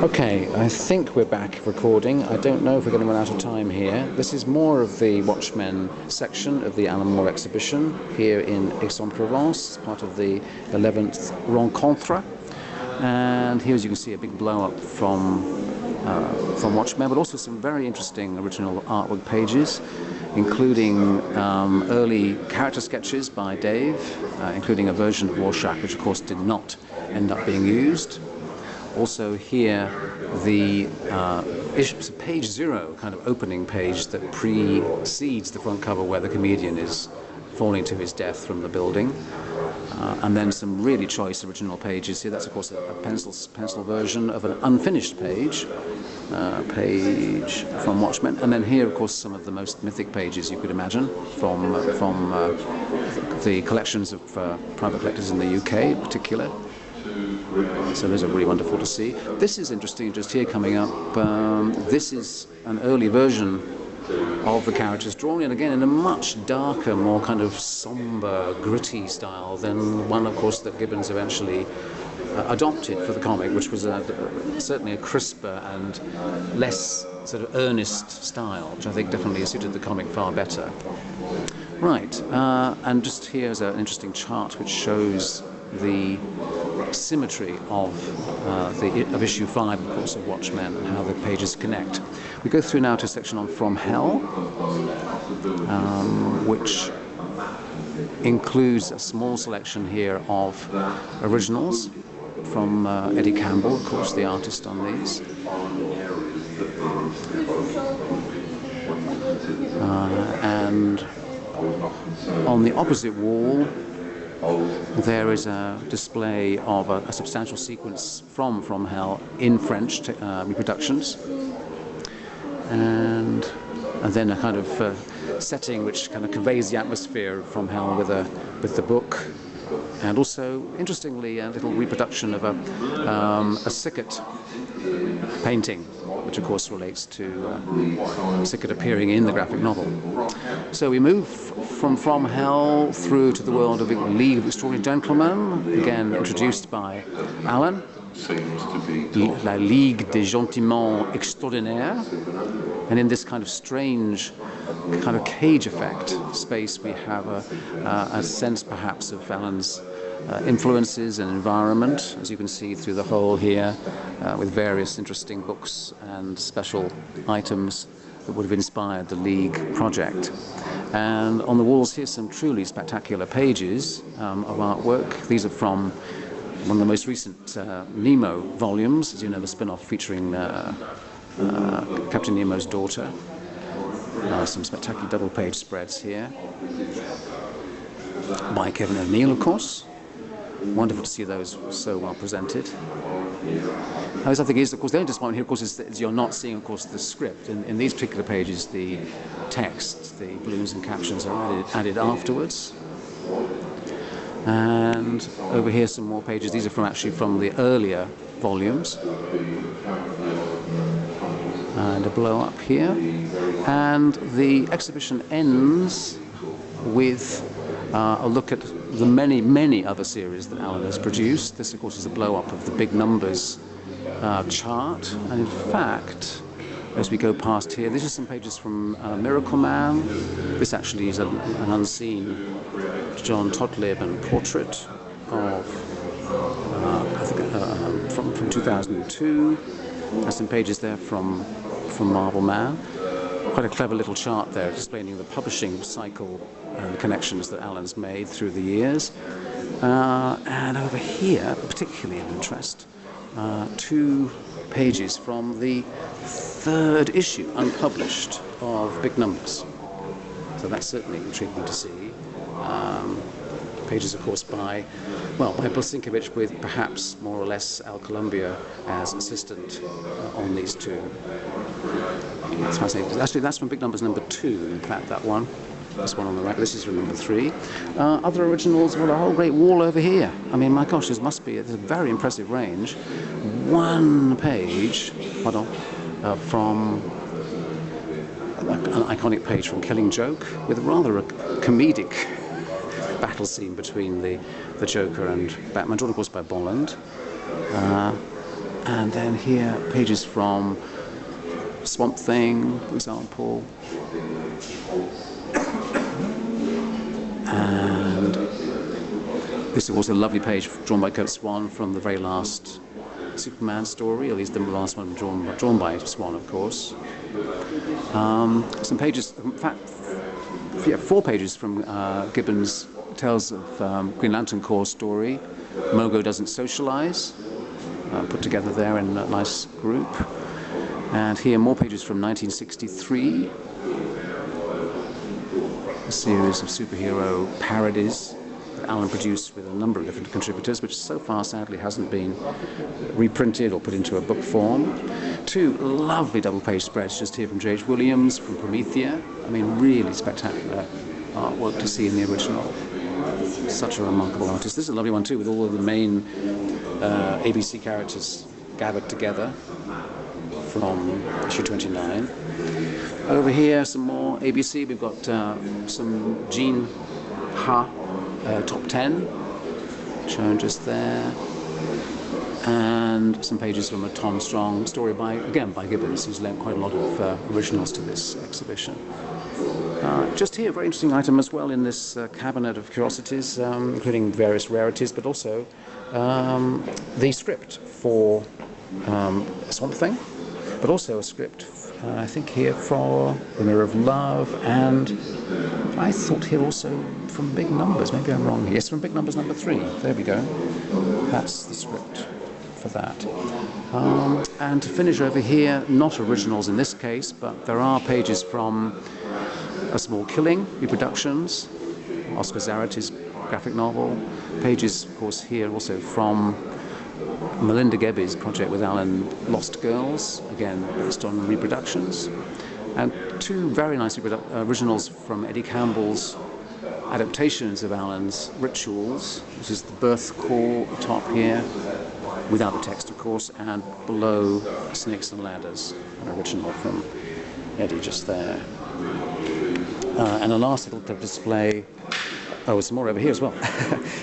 Okay, I think we're back recording. I don't know if we're going to run out of time here. This is more of the Watchmen section of the Alan Moore exhibition here in Aix-en-Provence, part of the 11th Rencontres. And here, as you can see, a big blow-up from Watchmen, but also some very interesting original artwork pages, including early character sketches by Dave, including a version of Rorschach, which of course did not end up being used. Also here, the page 0 kind of opening page that precedes the front cover where the comedian is falling to his death from the building. And then some really choice original pages here. That's of course a pencil version of an unfinished page from Watchmen. And then here, of course, some of the most mythic pages you could imagine from the collections of private collectors in the UK in particular. So those are really wonderful to see. This is interesting just here coming up. This is an early version of the characters drawn in, again, in a much darker, more kind of somber, gritty style than one, of course, that Gibbons eventually adopted for the comic, which was certainly a crisper and less sort of earnest style, which I think definitely suited the comic far better. Right, and just here's an interesting chart which shows the symmetry of issue 5, of course, of Watchmen, and how the pages connect. We go through now to a section on From Hell, which includes a small selection here of originals from Eddie Campbell, of course, the artist on these. And on the opposite wall, there is a display of a substantial sequence from Hell in French reproductions, and then a kind of setting which kind of conveys the atmosphere from Hell with the book, and also, interestingly, a little reproduction of a Sickert painting, which of course relates to Sickert appearing in the graphic novel. So we move from Hell through to the world of League of Extraordinary Gentlemen, again introduced by Alan. La Ligue des Gentlemen Extraordinaires. And in this kind of strange kind of cage effect space, we have a sense perhaps of Alan's influences and environment, as you can see through the hole here, with various interesting books and special items that would have inspired the League project. And on the walls here, some truly spectacular pages of artwork. These are from one of the most recent Nemo volumes, as you know, the spin-off featuring Captain Nemo's daughter. Some spectacular double-page spreads here by Kevin O'Neill, of course. Wonderful to see those so well presented. Now, this, I think, is, of course, the only disappointment here, of course, is that you're not seeing, of course, the script. In these particular pages, the text, the balloons and captions are added afterwards. And over here, some more pages. These are actually from the earlier volumes. And a blow up here. And the exhibition ends with a look at the many, many other series that Alan has produced. This, of course, is a blow-up of the big numbers chart. And in fact, as we go past here, these are some pages from Miracle Man. This actually is an unseen John Totleben portrait of, I think, from 2002. There's some pages there from Marvel Man. Quite a clever little chart there explaining the publishing cycle and the connections that Alan's made through the years. And over here, particularly of interest, 2 pages from the 3rd issue, unpublished, of Big Numbers. So that's certainly intriguing to see. Pages, of course, by Bosinkiewicz, with perhaps more or less Al Columbia as assistant on these 2. It's fascinating. Actually, that's from Big Numbers number 2, in fact, that one. This one on the right. This is from number 3. Other originals, well, a whole great wall over here. I mean, my gosh, there's a very impressive range. 1 page, from an iconic page from Killing Joke, with rather a comedic battle scene between the Joker and Batman, drawn of course by Bolland. And then here, pages from Swamp Thing, for example. And this is also a lovely page drawn by Kurt Swan from the very last Superman story, at least the last one drawn by Swan, of course. Some pages, in fact, 4 pages from Gibbons' Tales of Green Lantern Corps story, Mogo Doesn't Socialize, put together there in a nice group. And here more pages from 1963, a series of superhero parodies that Alan produced with a number of different contributors, which so far sadly hasn't been reprinted or put into a book form. 2 lovely double-page spreads just here from J.H. Williams, from Promethea. I mean, really spectacular artwork to see in the original. Such a remarkable artist. This is a lovely one too, with all of the main ABC characters gathered together from issue 29. Over here, some more ABC. We've got some Gene Ha top 10 shown just there, and some pages from a Tom Strong story by Gibbons, who's lent quite a lot of originals to this exhibition. Just here, a very interesting item as well in this cabinet of curiosities, including various rarities, but also the script for Swamp Thing, but also a script, I think here, for The Mirror of Love, and I thought here also from Big Numbers. Maybe I'm wrong. Yes, from Big Numbers number 3. There we go. That's the script for that. And to finish over here, not originals in this case, but there are pages from A Small Killing, reproductions, Oscar Zarity's graphic novel. Pages, of course, here also from Melinda Gebbe's project with Alan, Lost Girls, again based on reproductions. And 2 very nice originals from Eddie Campbell's adaptations of Alan's Rituals. This is the birth call top here, without the text, of course, and below Snakes and Ladders, an original from Eddie just there. And a last little display. Oh, there's more over here as well.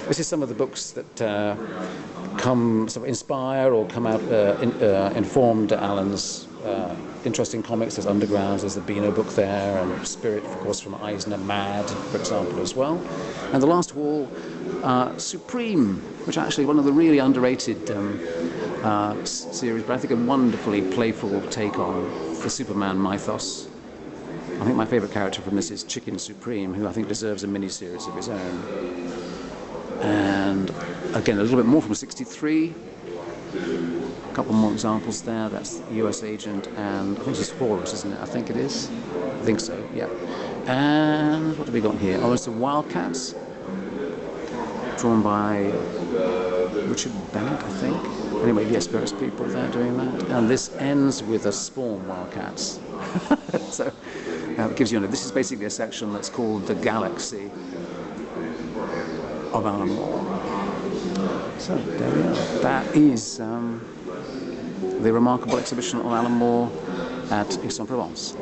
This is some of the books that come sort of inspire or come out informed Alan's interest in comics. There's Underground, there's the Beano book there, and Spirit, of course, from Eisner, Mad, for example, as well. And the last of all, Supreme, which is actually one of the really underrated series, but I think a wonderfully playful take on the Superman mythos. I think my favourite character from this is Chicken Supreme, who I think deserves a mini-series of his own. And again, a little bit more from 63. A couple more examples there. That's US Agent, and I think this is Horus, isn't it? I think it is. I think so, yeah. And what have we got here? Oh, it's the Wildcats, drawn by Richard Bennett, I think. Anyway, yes, various people there doing that. And this ends with a Spawn Wildcats. So it gives you this is basically a section that's called The Galaxy of Alan Moore. So there we are. That is the remarkable exhibition on Alan Moore at Aix-en-Provence.